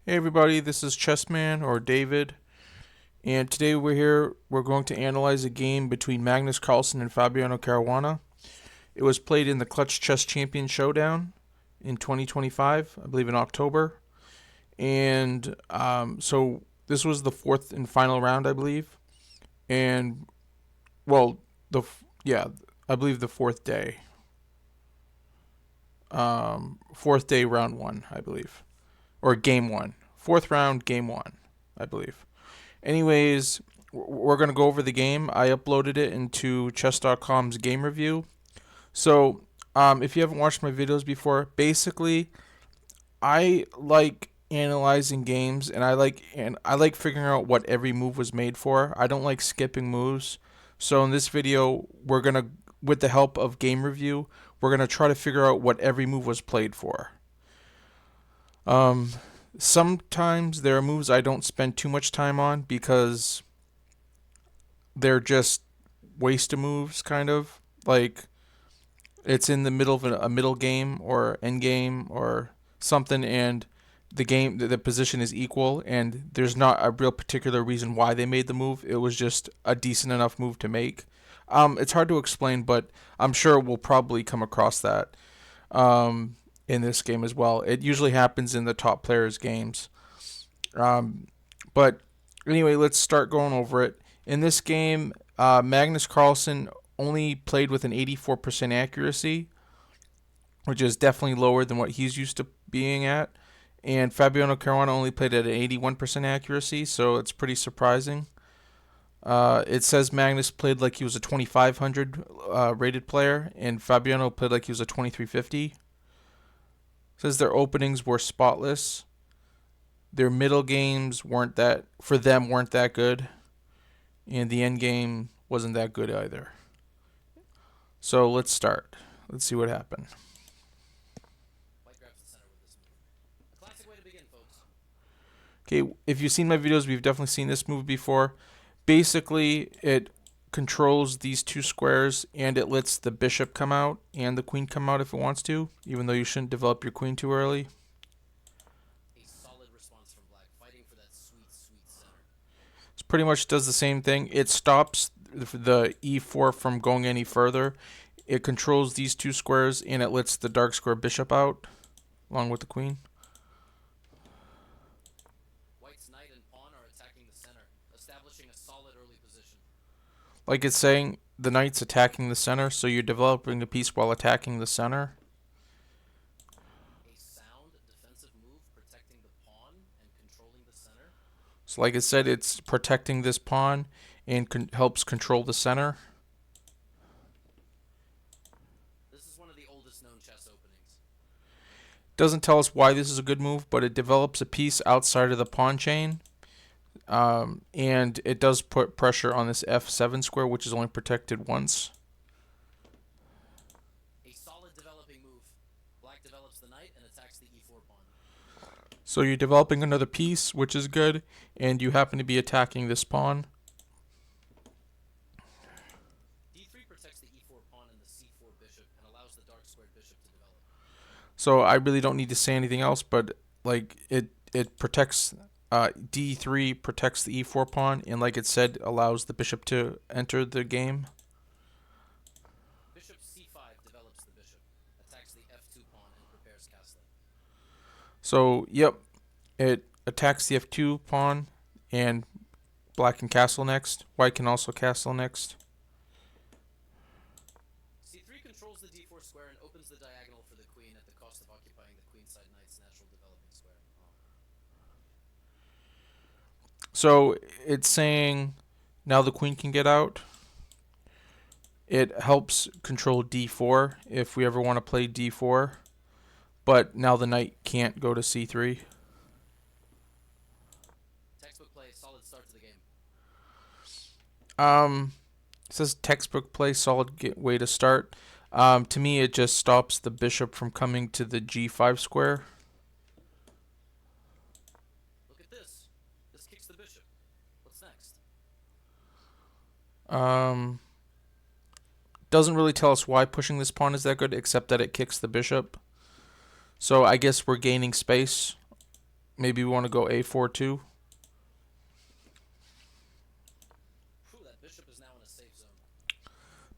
Hey everybody, this is Chessman or David, and today we're going to analyze a game between Magnus Carlsen and Fabiano Caruana. It was played in the Clutch Chess Champions Showdown in 2025, I believe in October. And so this was the fourth and final round, I believe. And, well, I believe the fourth day. Fourth day, round one, I believe. Or game one. Fourth round, game one, I believe. Anyways, we're going to go over the game. I uploaded it into chess.com's game review. So, if you haven't watched my videos before, basically, I like analyzing games and I like figuring out what every move was made for. I don't like skipping moves. So in this video, with the help of game review, we're going to try to figure out what every move was played for. Sometimes there are moves I don't spend too much time on because they're just waste of moves, kind of. Like, it's in the middle of a middle game or end game or something, and the position is equal, and there's not a real particular reason why they made the move. It was just a decent enough move to make. It's hard to explain, but I'm sure we'll probably come across that in this game as well. It usually happens in the top players' games. But anyway, let's start going over it. In this game, Magnus Carlsen only played with an 84% accuracy, which is definitely lower than what he's used to being at. And Fabiano Caruana only played at an 81% accuracy, so it's pretty surprising. It says Magnus played like he was a 2500 rated player, and Fabiano played like he was a 2350. It says their openings were spotless. Their middle games weren't that good, and the end game wasn't that good either. So let's start. Let's see what happened. Okay, if you've seen my videos, we've definitely seen this move before. Basically, it controls these two squares, and it lets the bishop come out and the queen come out if it wants to, even though you shouldn't develop your queen too early. A solid response from black, fighting for that sweet center. It pretty much does the same thing. It stops the e4 from going any further. It controls these two squares, and it lets the dark square bishop out, along with the queen. White's knight and pawn are attacking the center, establishing a solid early position. Like it's saying, the knight's attacking the center, so you're developing a piece while attacking the center. A sound defensive move, protecting the pawn and controlling the center. So like I said, it's protecting this pawn and helps control the center. This is one of the oldest known chess openings. Doesn't tell us why this is a good move, but it develops a piece outside of the pawn chain. And it does put pressure on this f7 square, which is only protected once. A solid developing move. Black develops the knight and attacks the e4 pawn. So you're developing another piece, which is good, and you happen to be attacking this pawn. d3 protects the e4 pawn and the c4 bishop and allows the dark squared bishop to develop. So I really don't need to say anything else, but like it protects d3 protects the e4 pawn, and like it said, allows the bishop to enter the game. Bishop c5 develops the bishop, attacks the f2 pawn and prepares castling. So yep, it attacks the f2 pawn, and black can castle next. White can also castle next. c3 controls the d4 square and opens the diagonal for the queen at the cost of occupying the queenside knight's natural developing square. So it's saying now the queen can get out. It helps control d4 if we ever want to play d4. But now the knight can't go to c3. Textbook play, solid start to the game. It says textbook play, solid way to start. To me, it just stops the bishop from coming to the g5 square. Look at this. This kicks the bishop. What's next? Doesn't really tell us why pushing this pawn is that good, except that it kicks the bishop. So I guess we're gaining space Maybe we want to go a4 too. Whew, that bishop is now in a safe zone.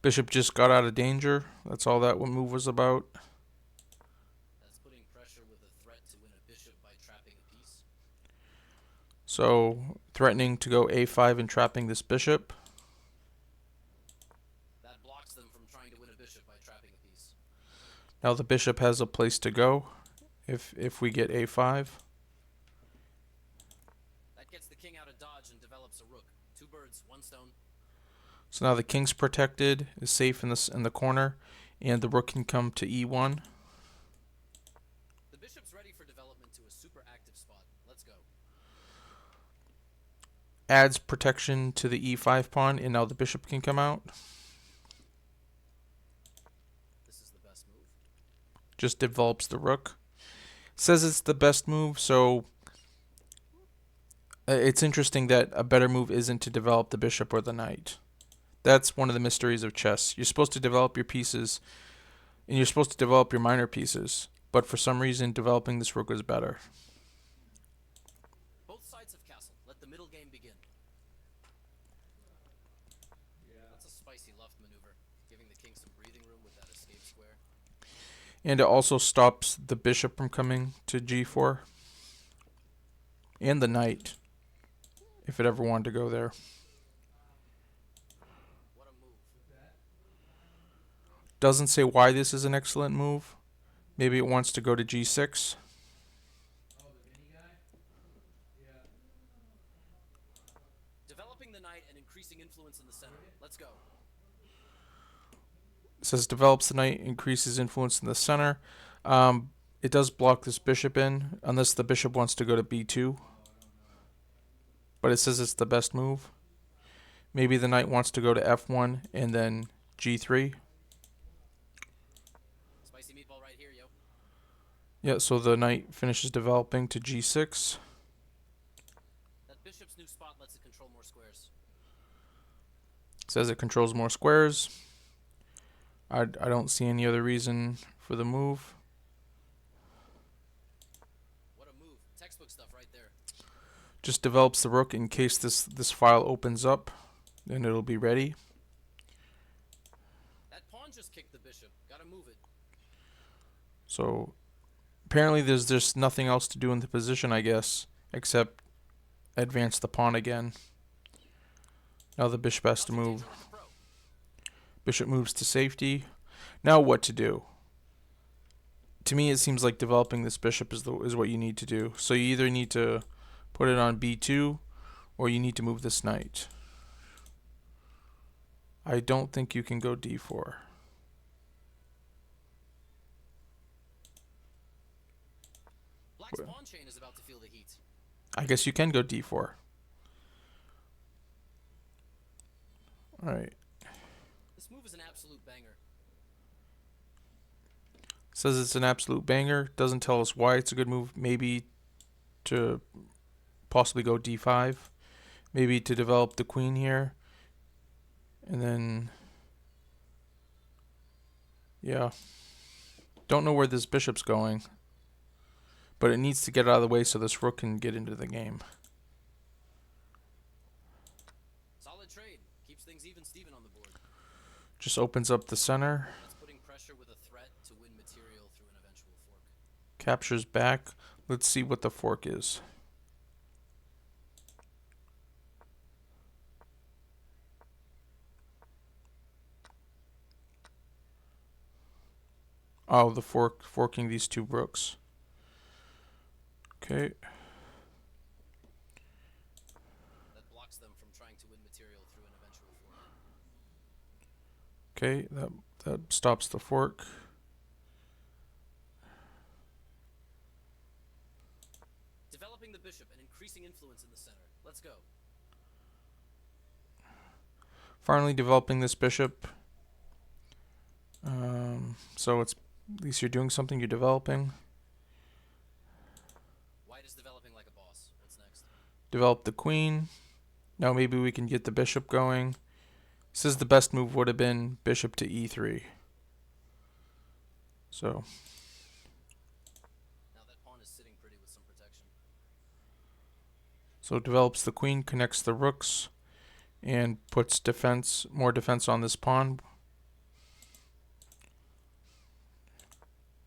Bishop just got out of danger. That's all that move was about. That's putting pressure with a threat to win a bishop by trapping a piece. So threatening to go a5 and trapping this bishop. That blocks them from trying to win a bishop by trapping a piece. Now the bishop has a place to go if we get a5. That gets the king out of dodge and develops a rook. 2 birds, 1 stone. So now the king's protected, is safe in the corner, and the rook can come to e1. The bishop's ready for development to a super active spot. Let's go. Adds protection to the e5 pawn, and now the bishop can come out. This is the best move. Just develops the rook. Says it's the best move, so it's interesting that a better move isn't to develop the bishop or the knight. That's one of the mysteries of chess. You're supposed to develop your pieces, and you're supposed to develop your minor pieces, but for some reason developing this rook is better. Both sides have castle. Let the middle game begin. That's a spicy left maneuver, giving the king some breathing room with that escape square. And it also stops the bishop from coming to g4. And the knight, if it ever wanted to go there. What a move. Doesn't say why this is an excellent move. Maybe it wants to go to g6. Developing the knight and increasing influence in the center. Let's go. It says develops the knight, increases influence in the center. It does block this bishop in, unless the bishop wants to go to b2. But it says it's the best move. Maybe the knight wants to go to f1 and then g3. Spicy meatball right here, yo. Yeah, so the knight finishes developing to g6. That bishop's new spot lets it control more squares. Says it controls more squares. I don't see any other reason for the move. What a move. Textbook stuff right there. Just develops the rook in case this file opens up. Then it'll be ready. That pawn just kicked the bishop. Gotta move it. So apparently there's just nothing else to do in the position, I guess, except advance the pawn again. Now the bishop has to move. Bishop moves to safety. Now what to do? To me, it seems like developing this bishop is what you need to do. So you either need to put it on b2, or you need to move this knight. I don't think you can go d4. Black's pawn chain is about to feel the heat. I guess you can go d4. Alright. This move is an absolute banger. Says it's an absolute banger. Doesn't tell us why it's a good move. Maybe to possibly go d5. Maybe to develop the queen here. And then, yeah. Don't know where this bishop's going. But it needs to get out of the way so this rook can get into the game. Solid trade. Keeps things even Steven on the board. Just opens up the center. That's putting pressure with a threat to win material through an eventual fork. Captures back. Let's see what the fork is. Oh, the forking these two rooks. Okay. That blocks them from trying to win material through an eventual fork. Okay, that stops the fork. Developing the bishop and increasing influence in the center. Let's go. Finally developing this bishop. So it's at least you're doing something, you're developing. White is developing like a boss. What's next? Develop the queen. Now maybe we can get the bishop going. Says the best move would have been bishop to e3. So Now that pawn is sitting pretty with some protection. So develops the queen, connects the rooks, and puts more defense on this pawn.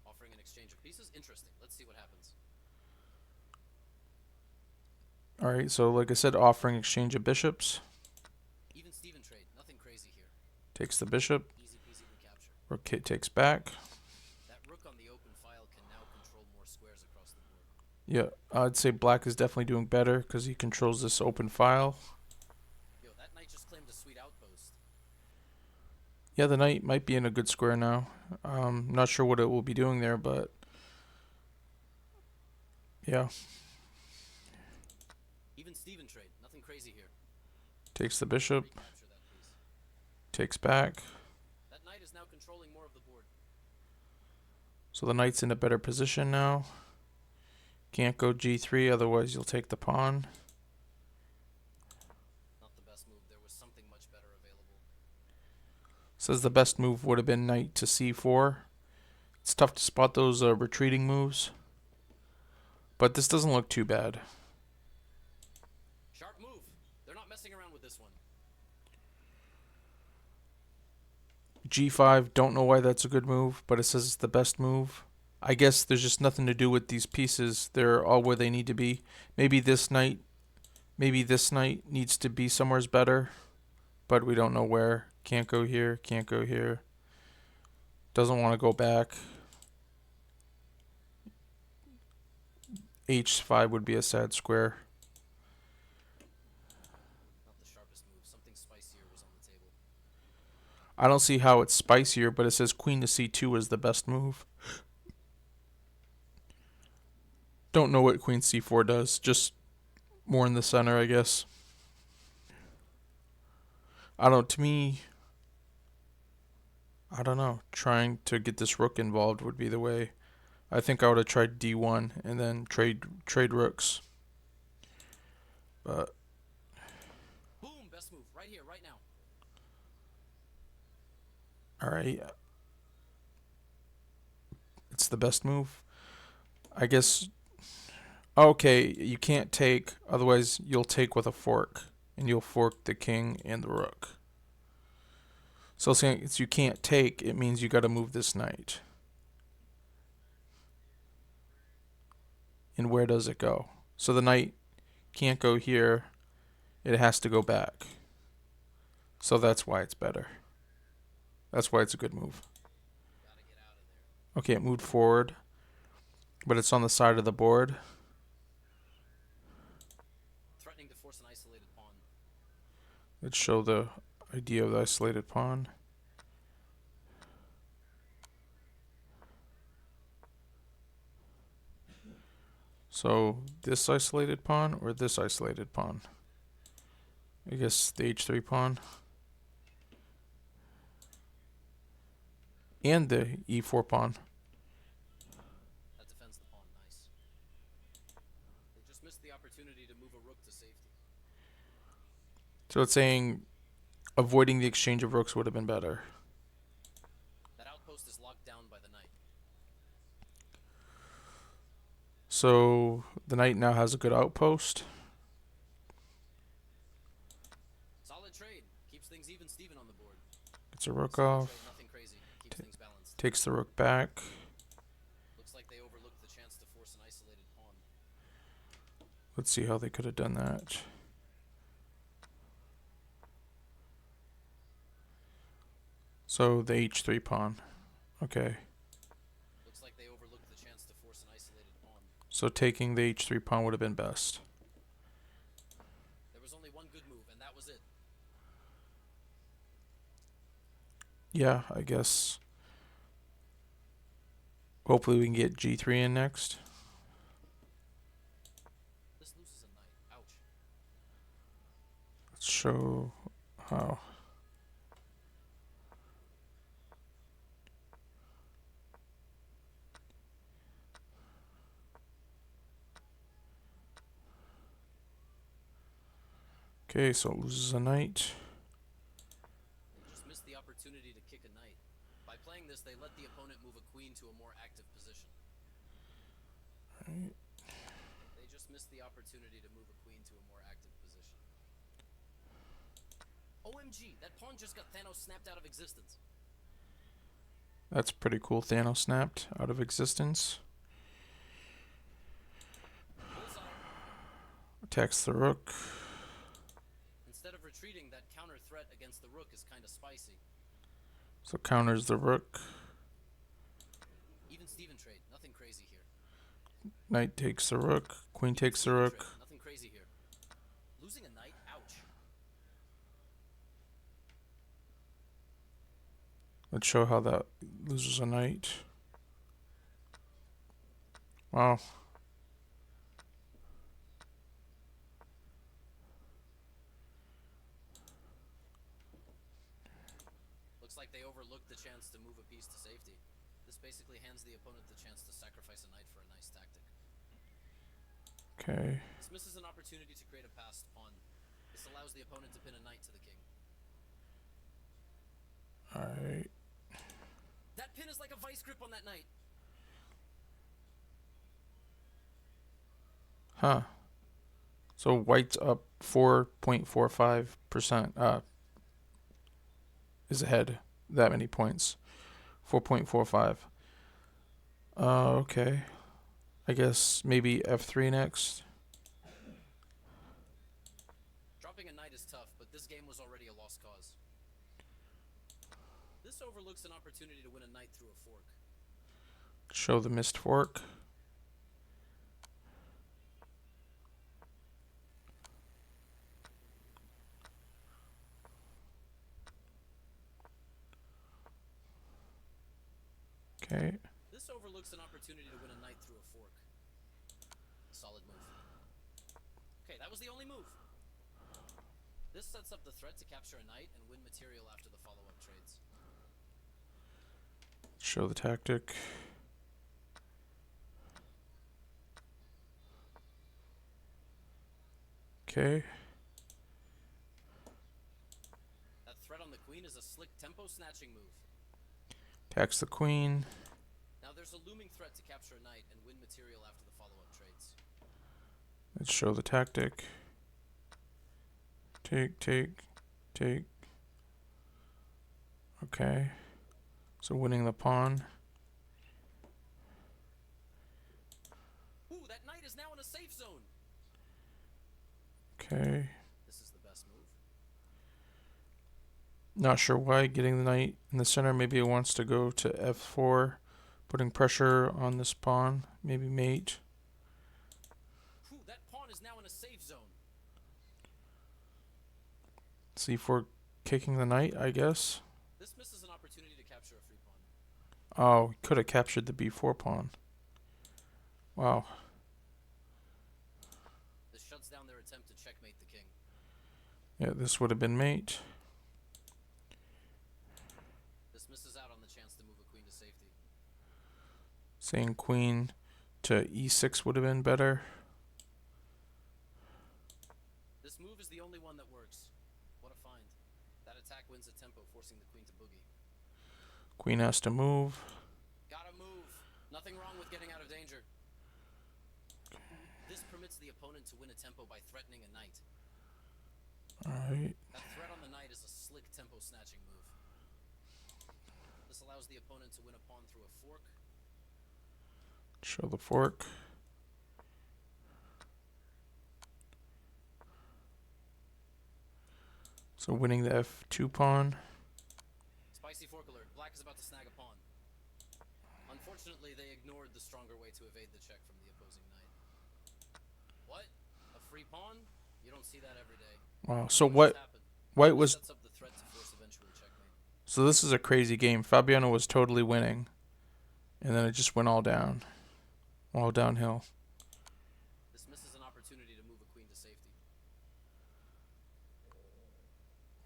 Offering an exchange of pieces. Interesting. Let's see what happens. Alright, so like I said, offering exchange of bishops. Even Steven trade. Nothing crazy here. Takes the bishop. Easy peasy recapture. Rook takes back. That rook on the open file can now control more squares across the board. Yeah, I'd say black is definitely doing better because he controls this open file. Yo, that knight just claimed a sweet outpost. Yeah, the knight might be in a good square now. Not sure what it will be doing there, but yeah. Even Steven trade. Nothing crazy here. Takes the bishop. Recapture that piece. Takes back. That knight is now controlling more of the board. So the knight's in a better position now. Can't go g3, otherwise you'll take the pawn. Not the best move. There was something much better available. Says the best move would have been knight to c4. It's tough to spot those retreating moves. But this doesn't look too bad. Sharp move. They're not messing around with this one. g5, don't know why that's a good move, but it says it's the best move. I guess there's just nothing to do with these pieces. They're all where they need to be. Maybe this knight needs to be somewheres better, but we don't know where. Can't go here, can't go here. Doesn't want to go back. h5 would be a sad square. Not the sharpest move. Something spicier was on the table. I don't see how it's spicier, but it says queen to c2 is the best move. Don't know what queen c4 does, just more in the center, I guess. To me, I don't know. Trying to get this rook involved would be the way. I think I would have tried d1 and then trade rooks. But Boom! Best move. Right here, right now. alright. It's the best move. I guess. Okay, you can't take, otherwise you'll take with a fork. And you'll fork the king and the rook. So since you can't take, it means you gotta move this knight. And where does it go? So the knight can't go here. It has to go back. So that's why it's better. That's why it's a good move. Gotta get out of there. Okay, it moved forward, but it's on the side of the board. Threatening to force an isolated pawn. Let's show the idea of the isolated pawn. So this isolated pawn or this isolated pawn? I guess the h3 pawn. And the e4 pawn. That defends the pawn. Nice. They just missed the opportunity to move a rook to safety. So it's saying avoiding the exchange of rooks would have been better. That outpost is locked down by the knight. So the knight now has a good outpost. Solid trade. Keeps things even Steven on the board. Gets a rook Solid off. trade, nothing crazy. Keeps things balanced. Takes the rook back. Looks like they overlooked the chance to force an isolated pawn. Let's see how they could have done that. So the h3 pawn. Okay. Looks like they overlooked the chance to force an isolated pawn. So taking the h3 pawn would have been best. There was only one good move, and that was it. Yeah, I guess. Hopefully we can get g3 in next. This loses a knight. Ouch. Let's show how. Okay, so it loses a knight. They just missed the opportunity to kick a knight. By playing this, they let the opponent move a queen to a more active position. Right. They just missed missed the opportunity to move a queen to a more active position. OMG, that pawn just got Thanos snapped out of existence. That's pretty cool. Thanos snapped out of existence. Bullseye. Attacks the rook. Instead of retreating, that counter threat against the rook is kind of spicy. So counters the rook. Even Steven trade, nothing crazy here. Knight takes the rook. Queen Even takes the Steven rook. trade, nothing crazy here. Losing a knight, ouch. Let's show how that loses a knight. Wow. Looks like they overlooked the chance to move a piece to safety. This basically hands the opponent the chance to sacrifice a knight for a nice tactic. Okay. This misses an opportunity to create a passed pawn. This allows the opponent to pin a knight to the king. Alright. That pin is like a vice grip on that knight. Huh. So white's up 4.45%. Is ahead that many points. 4.45. Okay. I guess maybe f3 next. Dropping a knight is tough, but this game was already a lost cause. This overlooks an opportunity to win a knight through a fork. Show the missed fork. Okay. This overlooks an opportunity to win a knight through a fork. Solid move. Okay, that was the only move. This sets up the threat to capture a knight and win material after the follow-up trades. Show the tactic. Okay. That threat on the queen is a slick tempo snatching move. Attacks the queen. Now there's a looming threat to capture a knight and win material after the follow-up trades. Let's show the tactic. Take, take, take. Okay. So winning the pawn. Ooh, that knight is now in a safe zone. Okay. This is the best move. Not sure why. Getting the knight in the center. Maybe it wants to go to f4. Putting pressure on this pawn. Maybe mate. Ooh, that pawn is now in a safe zone. c4 kicking the knight, I guess. This misses an opportunity to capture a free pawn. Oh, could have captured the b4 pawn. Wow. This shuts down their attempt to checkmate the king. Yeah, this would have been mate. This misses out on the chance to move a queen to safety. Saying queen to e6 would have been better. This move is the only one that works. What a find. That attack wins a tempo, forcing the queen to boogie. Queen has to move. Gotta move. Nothing wrong with getting out of danger. This permits the opponent to win a tempo by threatening a knight. Alright. That threat on the knight is a slick tempo snatching move. This allows the opponent to win a pawn through a fork. Show the fork. So winning the f2 pawn. Spicy fork alert. Black is about to snag a pawn. Unfortunately, they ignored the stronger way to evade the check from the opposing knight. What? A free pawn? You don't see that every day. Wow. So What white was sets up the threat to force eventual checkmate. so this is a crazy game. Fabiano was totally winning. And then it just went all down. All downhill. This misses an opportunity to move a queen to safety.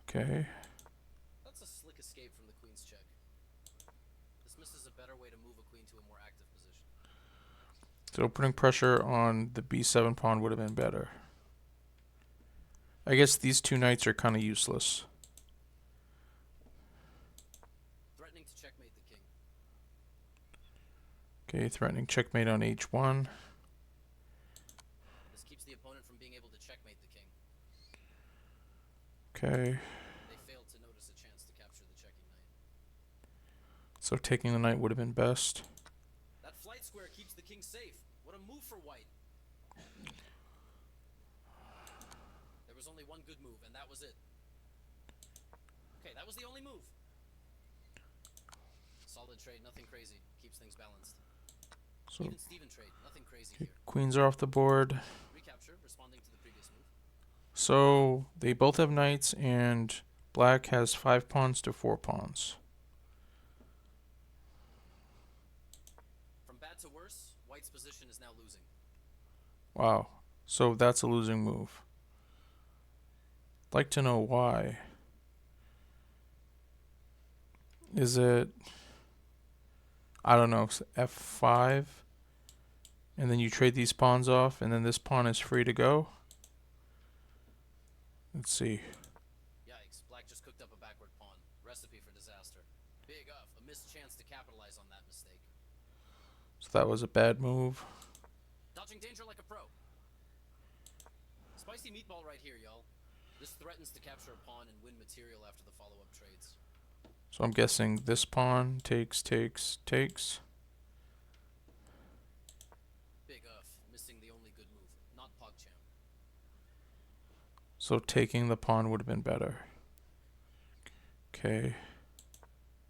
Okay. That's a slick escape from the queen's check. This misses a better way to move a queen to a more active position. So putting pressure on the b7 pawn would have been better. I guess these two knights are kind of useless. Threatening to checkmate the king. Okay, threatening checkmate on h1. This keeps keeps the opponent from being able to checkmate the king. Okay. They failed to notice a chance to capture the checking knight. So taking the knight would have been best. That flight square keeps the king safe. What a move for white. There was only one good move, and that was it. Okay, that was the only move. Solid trade, nothing crazy. Keeps things balanced. So Even Steven trade, nothing crazy here. queens are off the board. Recapture, responding to the previous move. So they both have knights, and black has 5 pawns to 4 pawns. From bad to worse, white's position is now losing. Wow. So that's a losing move. I'd like to know why. Is it, I don't know, f5? And then you trade these pawns off, and then this pawn is free to go? Let's see. Yikes, black just cooked up a backward pawn. Recipe for disaster. Big uff, a missed chance to capitalize on that mistake. So that was a bad move. Dodging danger like a pro. Spicy meatball right here, y'all. This threatens to capture a pawn and win material after the follow-up trades. So I'm guessing this pawn takes. Big uff, missing the only good move. Not PogChamp. So taking the pawn would have been better. Okay.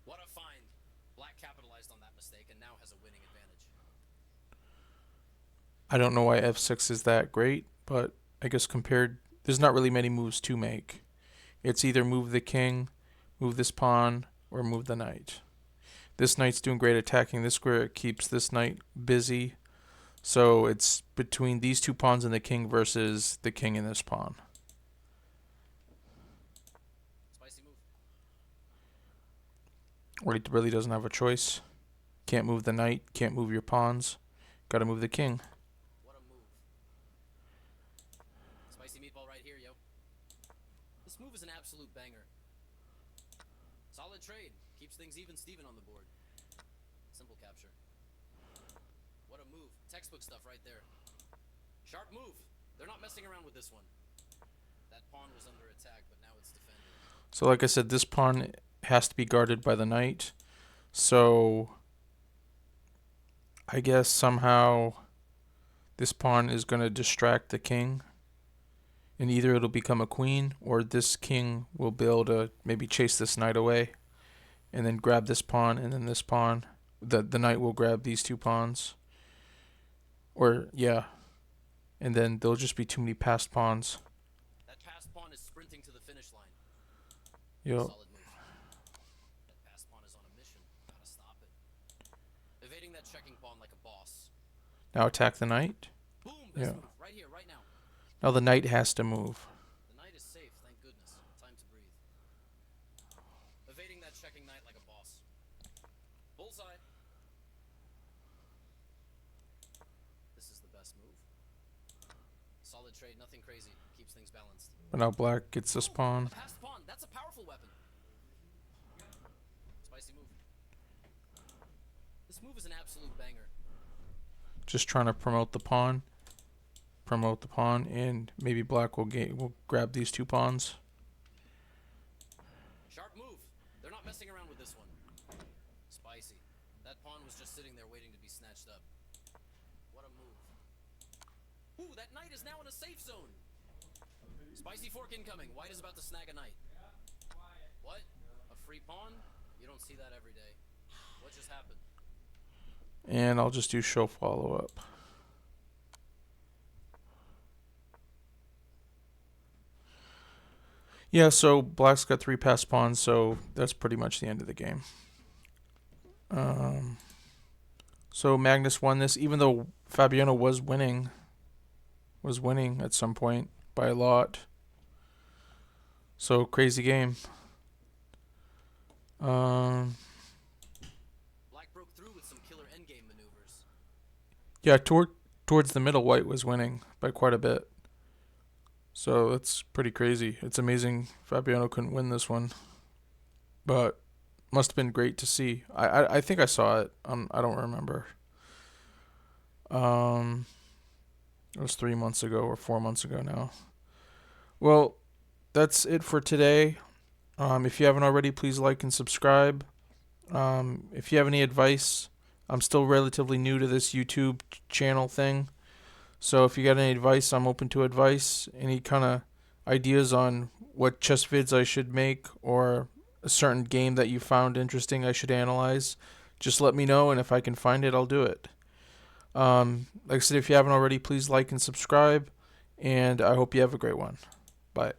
What a find. Black capitalized on that mistake and now has a winning advantage. I don't know why f6 is that great, but I guess compared, there's not really many moves to make. It's either move the king, move this pawn, or move the knight. This knight's doing great attacking this square. It keeps this knight busy. So it's between these 2 pawns and the king versus the king and this pawn. Spicy move. White really doesn't have a choice. Can't move the knight, can't move your pawns. Gotta move the king. What a move. Spicy meatball right here, yo. This move is an absolute banger. Solid trade. Keeps things even Steven on the board. Simple capture. What a move. Textbook stuff right there. Sharp move. They're not messing around with this one. That pawn was under attack, but now it's defended. So like I said, this pawn has to be guarded by the knight. So I guess somehow this pawn is going to distract the king. And either it'll become a queen, or this king will be able to maybe chase this knight away. And then grab this pawn, and then this pawn. The knight will grab these 2 pawns. Or, yeah. And then there'll just be too many passed pawns. That passed pawn is sprinting to the finish line. Yo. Solid move. That passed pawn is on a mission. Gotta stop it. Evading that checking pawn like a boss. Now attack the knight. Boom! Best Yeah. move. Right here, right now. Now the knight has to move. The knight is safe, thank goodness. Time to breathe. Evading that checking knight like a boss. Bullseye. This is the best move. Solid trade, nothing crazy. Keeps things balanced. But now black gets this pawn. A passed pawn, that's a powerful weapon. Spicy move. This move is an absolute banger. Just trying to promote the pawn. And maybe black will grab these 2 pawns. Sharp move. They're not messing around with this one. Spicy. That pawn was just sitting there waiting to be snatched up. What a move. Ooh, that knight is now in a safe zone. Spicy fork incoming. White is about to snag a knight. What? A free pawn? You don't see that every day. What just happened? And I'll just do show follow up. Yeah, so black's got 3 passed pawns, so that's pretty much the end of the game. So Magnus won this, even though Fabiano was winning at some point by a lot. So crazy game. Black broke through with some killer endgame maneuvers. Yeah, towards the middle, white was winning by quite a bit. So that's pretty crazy. It's amazing Fabiano couldn't win this one. But must have been great to see. I think I saw it. I don't remember. It was 3 months ago or 4 months ago now. Well, that's it for today. If you haven't already, please like and subscribe. If you have any advice, I'm still relatively new to this YouTube channel thing. So if you got any advice, I'm open to advice. Any kind of ideas on what chess vids I should make or a certain game that you found interesting I should analyze, just let me know, and if I can find it, I'll do it. Like I said, if you haven't already, please like and subscribe, and I hope you have a great one. Bye.